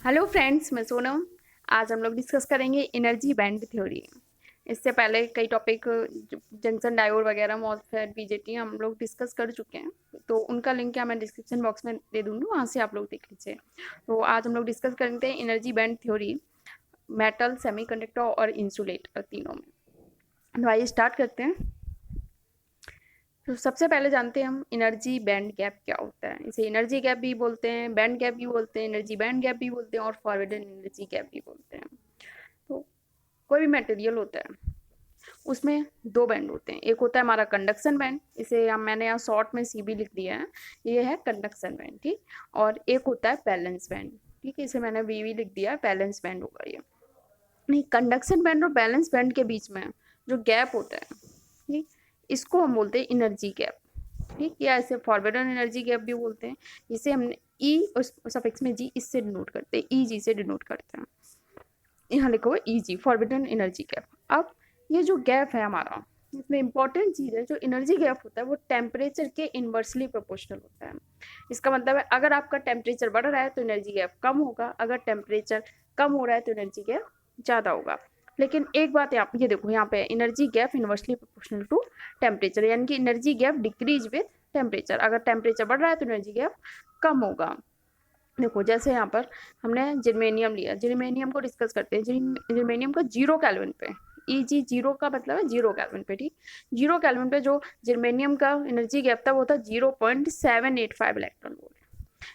Hello friends, मैं सोनम। आज हम लोग डिस्कस करेंगे एनर्जी बैंड थ्योरी। इससे पहले कई टॉपिक जंक्शन डायोड वगैरह मॉसफेट बीजेटी हम लोग डिस्कस कर चुके हैं, तो उनका लिंक मैं डिस्क्रिप्शन बॉक्स में दे दूँगी, वहाँ से आप लोग देख लीजिए। तो आज हम लोग डिस्कस करते हैं energy band theory, metal, semiconductor और इंसुलेटर तीनों में। तो आइए स्टार्ट करते हैं। तो सबसे पहले जानते हैं हम एनर्जी बैंड गैप क्या होता है। इसे एनर्जी गैप भी बोलते हैं, बैंड गैप भी बोलते हैं, एनर्जी बैंड गैप भी बोलते हैं और फॉरवर्डेड एनर्जी गैप भी बोलते हैं। तो कोई भी मटेरियल होता है उसमें दो बैंड होते हैं। एक होता है हमारा कंडक्शन बैंड, इसे हम मैंने यहाँ शॉर्ट में सीबी लिख दिया है, ये है कंडक्शन बैंड, ठीक। और एक होता है बैलेंस बैंड, ठीक है, इसे मैंने वीवी लिख दिया है, बैलेंस बैंड होगा ये। नहीं, कंडक्शन बैंड और बैलेंस बैंड के बीच में जो गैप होता है, ठीक, इसको हम बोलते हैं एनर्जी गैप, ठीक, या ऐसे फॉरवर्डन एनर्जी गैप भी बोलते हैं। इसे हमने ई और सफिक्स में जी इससे डिनोट करते हैं, ई जी से डिनोट करते हैं। यहाँ लिखा हुआ ई जी, फॉरबिडन एनर्जी गैप। अब ये जो गैप है हमारा, इसमें इंपॉर्टेंट चीज़ है, जो एनर्जी गैप होता है वो टेम्परेचर के इन्वर्सली प्रोपोर्शनल होता है। इसका मतलब है अगर आपका टेम्परेचर बढ़ रहा है तो एनर्जी गैप कम होगा, अगर टेम्परेचर कम हो रहा है तो एनर्जी गैप ज़्यादा होगा। लेकिन एक बात आप ये देखो, यहाँ पे energy gap inversely proportional to temperature, यानी कि energy gap decrease with temperature. अगर टेम्परेचर बढ़ रहा है तो एनर्जी गैप कम होगा। देखो जैसे यहाँ पर हमने जर्मेनियम लिया, जर्मेनियम को डिस्कस करते हैं। जर्मेनियम का 0 केल्विन पे, ई जी जीरो का मतलब है 0 केल्विन पे, ठीक। 0 केल्विन पे जो जर्मेनियम का एनर्जी गैप था वो था 0.785 इलेक्ट्रॉन वोल्ट।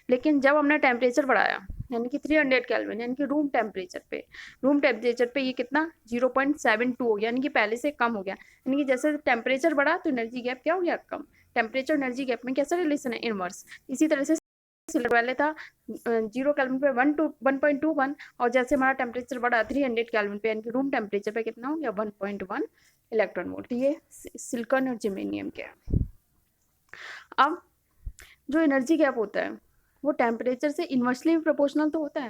लेकिन जब हमने टेम्परेचर बढ़ाया, यानी कि 300 केल्विन, यानी कि रूम टेम्परेचर पे ये कितना 0.72 हो गया, यानी कि पहले से कम हो गया। यानी कि जैसे टेम्परेचर बढ़ा तो एनर्जी गैप क्या हो गया, कम। टेम्परेचर एनर्जी गैप में कैसा रिलेशन है, इनवर्स। इसी तरह से पहले था 0 केल्विन पे 1.21, और जैसे हमारा टेम्परेचर बढ़ा 300 केल्विन पे, यानी कि रूम टेम्परेचर पे कितना हो गया 1.1 इलेक्ट्रॉन वोल्ट। ये सिलिकॉन और जर्मेनियम के। अब जो एनर्जी गैप होता है वो टेम्परेचर से इन्वर्सली प्रोपोर्शनल तो होता है।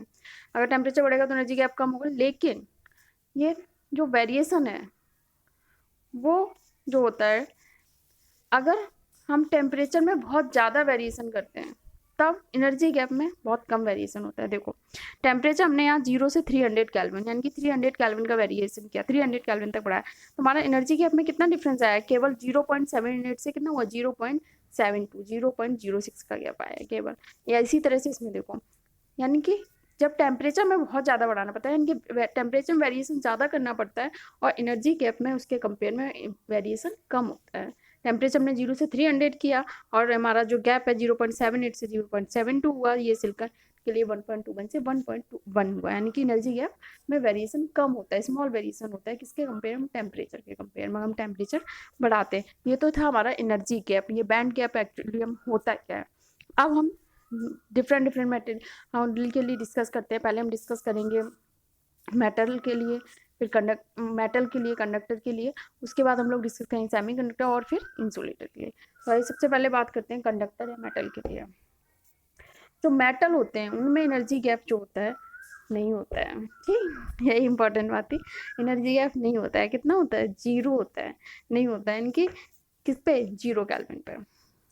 अगर टेम्परेचर बढ़ेगा तो एनर्जी गैप कम होगा, लेकिन ये जो वेरिएशन है वो जो होता है, अगर हम टेम्परेचर में बहुत ज़्यादा वेरिएशन करते हैं तब एनर्जी गैप में बहुत कम वेरिएशन होता है। देखो टेम्परेचर हमने यहाँ 0 से 300 केल्विन, यानी कि 300 केल्विन का वेरिएशन किया, 300 केल्विन तक बढ़ाया, तो हमारा एनर्जी गैप में कितना डिफरेंस आया, केवल 0.78 से कितना हुआ 0.72, 0.06 का गैप आया केवल। या इसी तरह से इसमें देखो, यानी कि जब टेम्परेचर में बहुत ज़्यादा बढ़ाना पड़ता है, यानी कि टेम्परेचर में वेरिएशन ज़्यादा करना पड़ता है, और एनर्जी गैप में उसके कंपेयर में वेरिएशन कम होता है। टेम्परेचर हमने 0 से 300 किया और हमारा जो गैप है 0.78 से 0.72 हुआ, ये सिलिकॉन के लिए 1.21 से 1.1 हुआ, यानी कि एनर्जी गैप में वेरिएशन कम होता है, स्मॉल वेरिएशन होता है। किसके कंपेयर में, टेम्परेचर के कंपेयर में हम टेम्परेचर बढ़ाते हैं। ये तो था हमारा एनर्जी गैप। ये बैंड गैप एक्चुअली हम होता क्या है। अब हम डिफरेंट डिफरेंट मेटेरियल के लिए डिस्कस करते हैं। पहले हम डिस्कस करेंगे मेटल के लिए, फिर मेटल के लिए, कंडक्टर के लिए, उसके बाद हम लोग डिस्कस करेंगे सेमीकंडक्टर और फिर इंसुलेटर के लिए। तो सबसे पहले बात करते हैं कंडक्टर या मेटल के लिए। जो मेटल होते हैं उनमें एनर्जी गैप जो होता है नहीं होता है, ठीक, यही इंपॉर्टेंट बात थी। एनर्जी गैप नहीं होता है, कितना होता है, 0 होता है, नहीं होता है। इनकी किस पे, 0 केल्विन पे,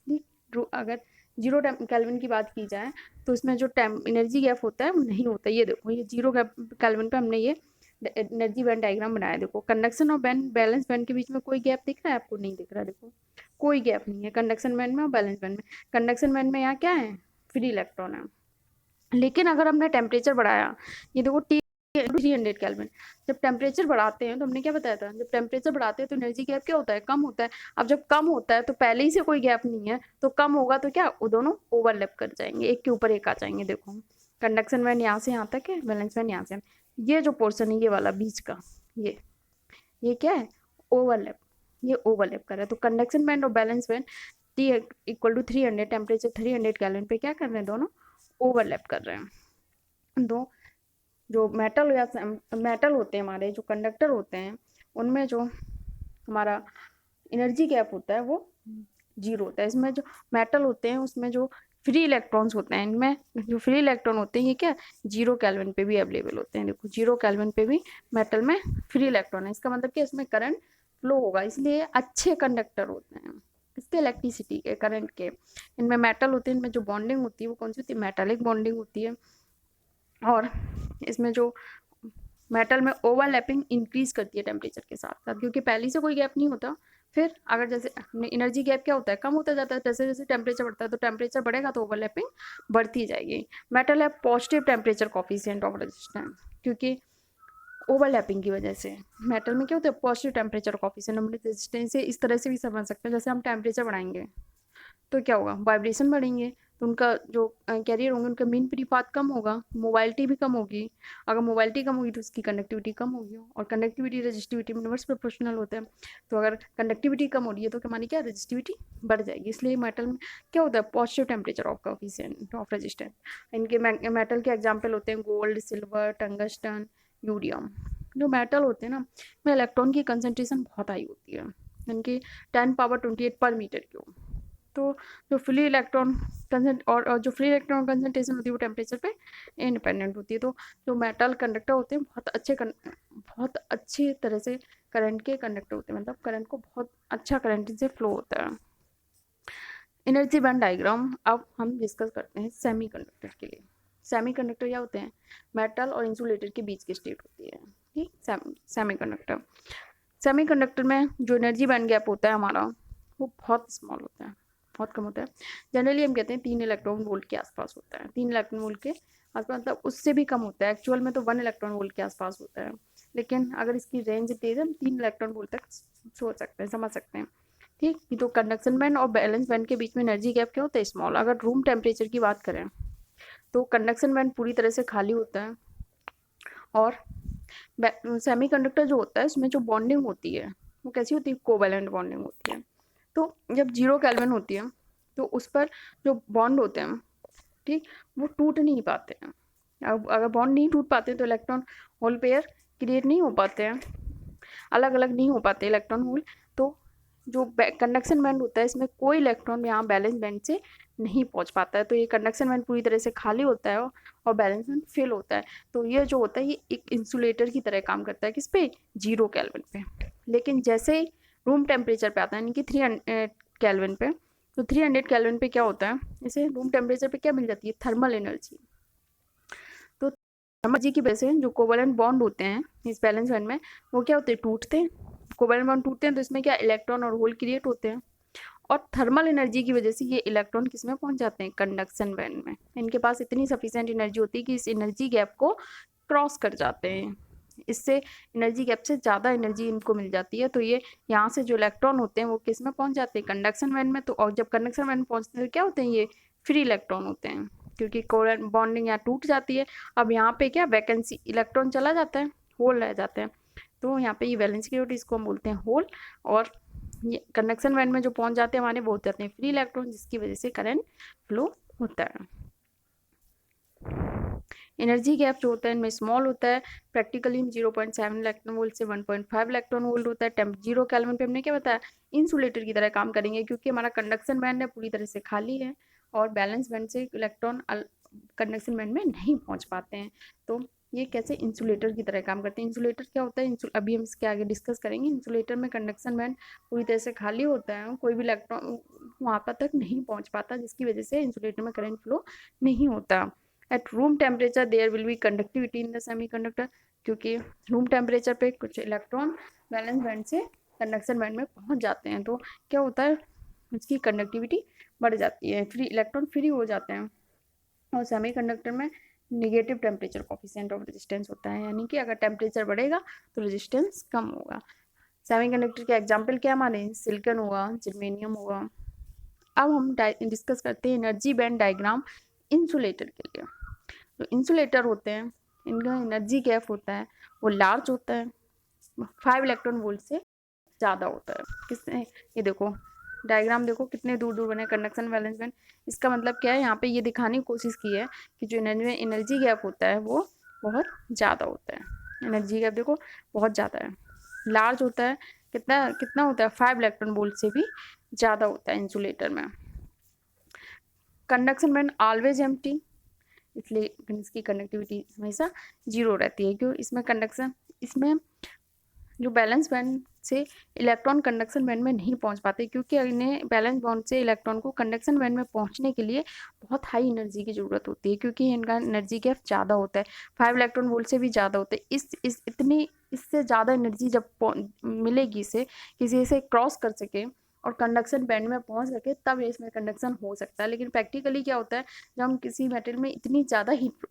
ठीक। अगर 0 केल्विन की बात की जाए तो इसमें जो एनर्जी गैप होता है वो नहीं होता। ये देखो, ये 0 केल्विन पे हमने ये एनर्जी बैंड डायग्राम बनाया। देखो कंडक्शन और बैंड, बैलेंस बैंड के बीच में कोई गैप दिख रहा है आपको, नहीं दिख रहा। देखो कोई गैप नहीं है कंडक्शन बैंड में और बैलेंस बैंड में। कंडक्शन बैंड में यहाँ क्या है, फ्री इलेक्ट्रॉन है। लेकिन अगर हमने टेम्परेचर बढ़ाया, ये देखो 300 केल्विन, जब टेम्परेचर बढ़ाते हैं तो हमने क्या बताया था, जब टेम्परेचर बढ़ाते हैं तो एनर्जी गैप क्या होता है, कम होता है। अब जब कम होता है तो पहले ही से कोई गैप नहीं है, तो कम होगा तो क्या, वो दोनों ओवरलैप कर जाएंगे, एक के ऊपर एक आ जाएंगे। देखो कंडक्शन बैंड यहाँ से यहाँ तक है, बैलेंस बैंड यहाँ से, ये जो पोर्शन है ये वाला बीच का, ये क्या है, ओवरलैप, ये ओवरलैप कर रहा है। तो कंडक्शन बैंड और valence band T equal to 300, temperature 300 kelvin पे क्या कर रहे हैं, दोनों ओवरलैप कर रहे हैं। दो जो मेटल या मेटल होते हैं हमारे, जो कंडक्टर होते हैं, उनमें जो हमारा एनर्जी गैप होता है वो 0 होता है। इसमें जो मेटल होते हैं उसमें जो फ्री इलेक्ट्रॉन्स होते हैं, इनमें जो फ्री इलेक्ट्रॉन होते हैं ये क्या 0 केल्विन पे भी अवेलेबल होते हैं। देखो 0 केल्विन पे भी मेटल में फ्री इलेक्ट्रॉन है, इसका मतलब कि इसमें करंट फ्लो होगा, इसलिए अच्छे कंडक्टर होते हैं। इसके इलेक्ट्रिसिटी के, करंट के, इनमें मेटल होते हैं, इनमें जो बॉन्डिंग होती है वो कौन सी होती है, मेटालिक बॉन्डिंग होती है। और इसमें जो मेटल में ओवरलैपिंग इंक्रीज करती है टेम्परेचर के साथ साथ, क्योंकि पहले से कोई गैप नहीं होता। फिर अगर जैसे एनर्जी गैप क्या होता है, कम होता जाता है जैसे जैसे टेम्परेचर बढ़ता है, तो टेम्परेचर बढ़ेगा तो ओवरलैपिंग बढ़ती जाएगी। मेटल है positive temperature coefficient of resistance, क्योंकि ओवरलैपिंग की वजह से मेटल में क्या होता है पॉजिटिव टेम्परेचर कॉफिशिएंट। हम रेजिस्टेंस से इस तरह से भी समझ सकते हैं, जैसे हम टेम्परेचर बढ़ाएंगे तो क्या होगा, वाइब्रेशन बढ़ेंगे, तो उनका जो कैरियर होंगे उनका मीन फ्री पाथ कम होगा, मोबाइलिटी भी कम होगी। अगर मोबाइलिटी कम होगी तो उसकी कंडक्टिविटी कम होगी, और कंडक्टिविटी रजिस्टिविटी में इनवर्स प्रोपोर्शनल होता है। तो अगर कंडक्टिविटी कम हो रही है तो क्या मानी क्या, रजिस्टिविटी बढ़ जाएगी। इसलिए मेटल में क्या होता है positive temperature of coefficient of resistance. इनके मेटल के एग्जाम्पल होते हैं गोल्ड, सिल्वर, टंगस्टन, यूरियम। जो मेटल होते हैं ना, में इलेक्ट्रॉन की कंसनट्रेशन बहुत हाई होती है, इनकी 10 पावर 28 पर मीटर क्यूब। तो जो फ्री इलेक्ट्रॉन और जो फ्री इलेक्ट्रॉन कंसंट्रेशन होती है वो टेम्परेचर पे इंडिपेंडेंट होती है। तो जो मेटल कंडक्टर होते हैं बहुत अच्छी तरह से करंट के कंडक्टर होते हैं, मतलब करंट को बहुत अच्छा करंट से फ्लो होता है। एनर्जी बैंड डायग्राम अब हम डिस्कस करते हैं सेमीकंडक्टर के लिए। सेमीकंडक्टर क्या होते हैं, मेटल और इंसुलेटर के बीच की स्टेट होती है, ठीक। सेमीकंडक्टर सेमीकंडक्टर में जो एनर्जी बैंड गैप होता है हमारा, वो बहुत स्मॉल होता है, बहुत कम होता है। जनरली हम कहते हैं 3 इलेक्ट्रॉन वोल्ट के आसपास होता है, 3 इलेक्ट्रॉन वोल्ट के आसपास, मतलब उससे भी कम होता है। एक्चुअल में तो 1 इलेक्ट्रॉन वोल्ट के आसपास होता है, लेकिन अगर इसकी रेंज तेज है 3 इलेक्ट्रॉन वोल्ट तक सोच सकते हैं, समझ सकते हैं, ठीक। तो कंडक्शन बैंड और बैलेंस बैंड के बीच में एनर्जी गैप क्या होता है, स्मॉल। अगर रूम टेम्परेचर की बात करें तो कंडक्शन बैंड पूरी तरह से खाली होता है, और सेमीकंडक्टर जो होता है उसमें जो बॉन्डिंग होती है वो कैसी होती है, कोवैलेंट बॉन्डिंग होती है। तो जब 0 केल्विन होती है तो उस पर जो बॉन्ड होते हैं, ठीक, वो टूट नहीं पाते हैं। अब अगर बॉन्ड नहीं टूट पाते तो इलेक्ट्रॉन होल पेयर क्रिएट नहीं हो पाते हैं, अलग अलग नहीं हो पाते इलेक्ट्रॉन होल। तो जो कंडक्शन बैंड होता है इसमें कोई इलेक्ट्रॉन यहाँ बैलेंस बैंड से नहीं पहुंच पाता है, तो ये कंडक्शन बैंड पूरी तरह से खाली होता है और बैलेंस बैंड फिल होता है। तो ये जो होता है ये एक इंसुलेटर की तरह काम करता है, किस पे, 0 केल्विन पे। लेकिन जैसे ही रूम टेम्परेचर पे आता है, यानी कि 300 केल्विन पे, तो 300 केल्विन पे क्या होता है, इसे रूम टेम्परेचर पे क्या मिल जाती है, थर्मल एनर्जी। तो थर्मल एनर्जी की वजह से जो कोवैलेंट बॉन्ड होते हैं इस बैलेंस बैंड में, वो क्या होते हैं, टूटते हैं। कोवैलेंट बॉन्ड टूटते हैं तो इसमें क्या, इलेक्ट्रॉन और होल क्रिएट होते हैं, और थर्मल एनर्जी की वजह से ये इलेक्ट्रॉन किस में पहुंच जाते हैं, कंडक्शन बैंड में। इनके पास इतनी सफिशिएंट एनर्जी होती है कि इस एनर्जी गैप को क्रॉस कर जाते हैं, इससे एनर्जी गैप से ज़्यादा एनर्जी इनको मिल जाती है। तो ये यहाँ से जो इलेक्ट्रॉन होते हैं वो किस में पहुंच जाते हैं, कंडक्शन बैंड में। तो और जब कंडक्शन बैंड में पहुंचते हैं तो क्या होते हैं, ये फ्री इलेक्ट्रॉन होते हैं, क्योंकि कोवैलेंट बॉन्डिंग यहाँ टूट जाती है। अब यहाँ पे क्या, वैकेंसी, इलेक्ट्रॉन चला जाता है, होल रह जाते हैं। तो यहाँ पे ये वैलेंस की होती है, इसको हम बोलते हैं होल। और ये कंडक्शन बैंड में जो पहुंच जाते हैं हमारे, वो होते हैं फ्री इलेक्ट्रॉन, जिसकी वजह से करंट फ्लो होता है। एनर्जी गैप जो होता है इनमें स्मॉल होता है, प्रैक्टिकली 0.7 इलेक्ट्रॉन वोल्ट से 1.5 इलेक्ट्रॉन वोल्ट होता है। टेम्प 0 केल्विन पे हमने क्या बताया, इंसुलेटर की तरह काम करेंगे, क्योंकि हमारा कंडक्शन बैंड है पूरी तरह से खाली है, और बैलेंस बैंड से इलेक्ट्रॉन कंडक्शन बैंड में नहीं पहुंच पाते हैं। तो ये कैसे इंसुलेटर की तरह काम करते हैं। इंसुलेटर क्या होता है, अभी हम इसके आगे डिस्कस करेंगे। इंसुलेटर में कंडक्शन बैंड पूरी तरह से खाली होता है, कोई भी इलेक्ट्रॉन वहाँ पर तक नहीं पहुँच पाता, जिसकी वजह से इंसुलेटर में करंट फ्लो नहीं होता। At room temperature there will be conductivity in the semiconductor, क्योंकि रूम टेम्परेचर पे कुछ इलेक्ट्रॉन बैलेंस बैंड से कंडक्शन बैंड में पहुंच जाते हैं, तो क्या होता है, उसकी कंडक्टिविटी बढ़ जाती है, फ्री इलेक्ट्रॉन फ्री हो जाते हैं। और सेमीकंडक्टर में negative temperature coefficient of resistance होता है, यानी कि अगर टेम्परेचर बढ़ेगा तो रेजिस्टेंस कम होगा। सेमीकंडक्टर के एग्जाम्पल क्या माने, सिलिकॉन होगा, जर्मेनियम होगा। अब हम डिस्कस करते हैं एनर्जी बैंड डायग्राम इंसुलेटर के लिए। जो इंसुलेटर होते हैं इनका एनर्जी गैप होता है वो लार्ज होता है, 5 इलेक्ट्रॉन वोल्ट से ज़्यादा होता है। किसने, ये देखो डायग्राम देखो कितने दूर दूर बने, कंडक्शन बैलेंस बैंड। इसका मतलब क्या है, यहाँ पे ये दिखाने की कोशिश की है कि जो एनर्जी गैप होता है वो बहुत ज़्यादा होता है। एनर्जी गैप देखो बहुत ज़्यादा है, लार्ज होता है। कितना कितना होता है, 5 इलेक्ट्रॉन वोल्ट से भी ज़्यादा होता है इंसुलेटर में। कंडक्शन बैंड ऑलवेज एम्प्टी, इसलिए इसकी कंडक्टिविटी हमेशा 0 रहती है, क्यों, इसमें कंडक्शन, इसमें जो बैलेंस बैंड से इलेक्ट्रॉन कंडक्शन बैंड में नहीं पहुंच पाते, क्योंकि इन्हें बैलेंस बॉन्ड से इलेक्ट्रॉन को कंडक्शन बैंड में पहुंचने के लिए बहुत हाई एनर्जी की ज़रूरत होती है, क्योंकि इनका एनर्जी गैप ज़्यादा होता है, 5 इलेक्ट्रॉन वोल्ट से भी ज़्यादा होता है। इस इतनी इससे ज़्यादा एनर्जी जब मिलेगी इसे, किसी से क्रॉस कर सके और कंडक्शन बैंड में पहुंच सके, तब इसमें कंडक्शन हो सकता है। लेकिन प्रैक्टिकली क्या होता है, जब हम किसी मेटल में इतनी ज़्यादा हीट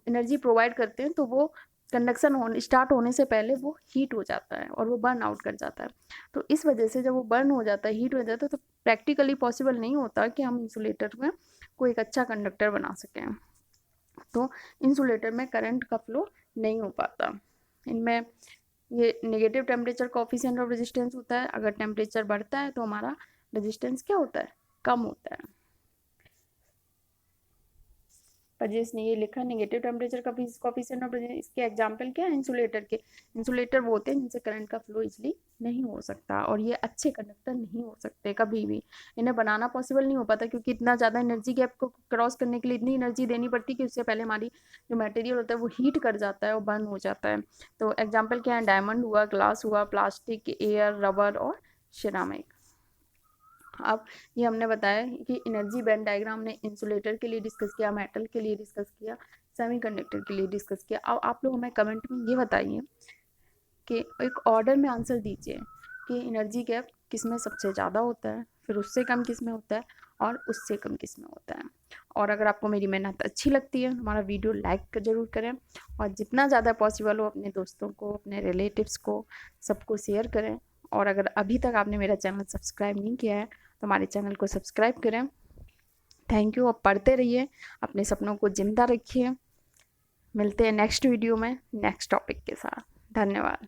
एनर्जी प्रोवाइड करते हैं, तो वो कंडक्शन स्टार्ट होने से पहले वो हीट हो जाता है और वो बर्न आउट कर जाता है। तो इस वजह से जब वो बर्न हो जाता है, हीट हो जाता है, तो प्रैक्टिकली पॉसिबल नहीं होता कि हम इंसुलेटर में कोई एक अच्छा कंडक्टर बना सकें। तो इंसुलेटर में करंट का फ्लो नहीं हो पाता। इनमें ये negative temperature coefficient of resistance होता है। अगर टेम्परेचर बढ़ता है तो हमारा रेजिस्टेंस क्या होता है, कम होता है। पर जिसने ये लिखा नेगेटिव टेम्परेचर का कोफिशिएंट ऑफ रेजिस्टेंस, इसके एग्जांपल क्या है, इंसुलेटर के। इंसुलेटर वो होते हैं जिनसे करंट का फ्लो इजली नहीं हो सकता, और ये अच्छे कंडक्टर नहीं हो सकते कभी भी। इन्हें बनाना पॉसिबल नहीं हो पाता, क्योंकि इतना ज़्यादा एनर्जी गैप को क्रॉस करने के लिए इतनी एनर्जी देनी पड़ती है कि उससे पहले हमारी जो मटेरियल होता है वो हीट कर जाता है और बर्न हो जाता है। तो एग्जाम्पल क्या है, डायमंड हुआ, ग्लास हुआ, प्लास्टिक, एयर, रबर और सिरामिक। अब ये हमने बताया कि एनर्जी बैंड डायग्राम ने इंसुलेटर के लिए डिस्कस किया, मेटल के लिए डिस्कस किया, सेमीकंडक्टर के लिए डिस्कस किया। अब आप लोग हमें कमेंट में ये बताइए कि एक ऑर्डर में आंसर दीजिए कि एनर्जी गैप किस में सबसे ज़्यादा होता है, फिर उससे कम किस में होता है, और उससे कम किस में होता है। और अगर आपको मेरी मेहनत अच्छी लगती है, हमारा वीडियो लाइक ज़रूर करें, और जितना ज़्यादा पॉसिबल हो अपने दोस्तों को, अपने रिलेटिव्स को, सबको शेयर करें। और अगर अभी तक आपने मेरा चैनल सब्सक्राइब नहीं किया है, तो हमारे चैनल को सब्सक्राइब करें। Thank you. अब पढ़ते रहिए, अपने सपनों को ज़िंदा रखिए। मिलते हैं नेक्स्ट वीडियो में नेक्स्ट टॉपिक के साथ। धन्यवाद।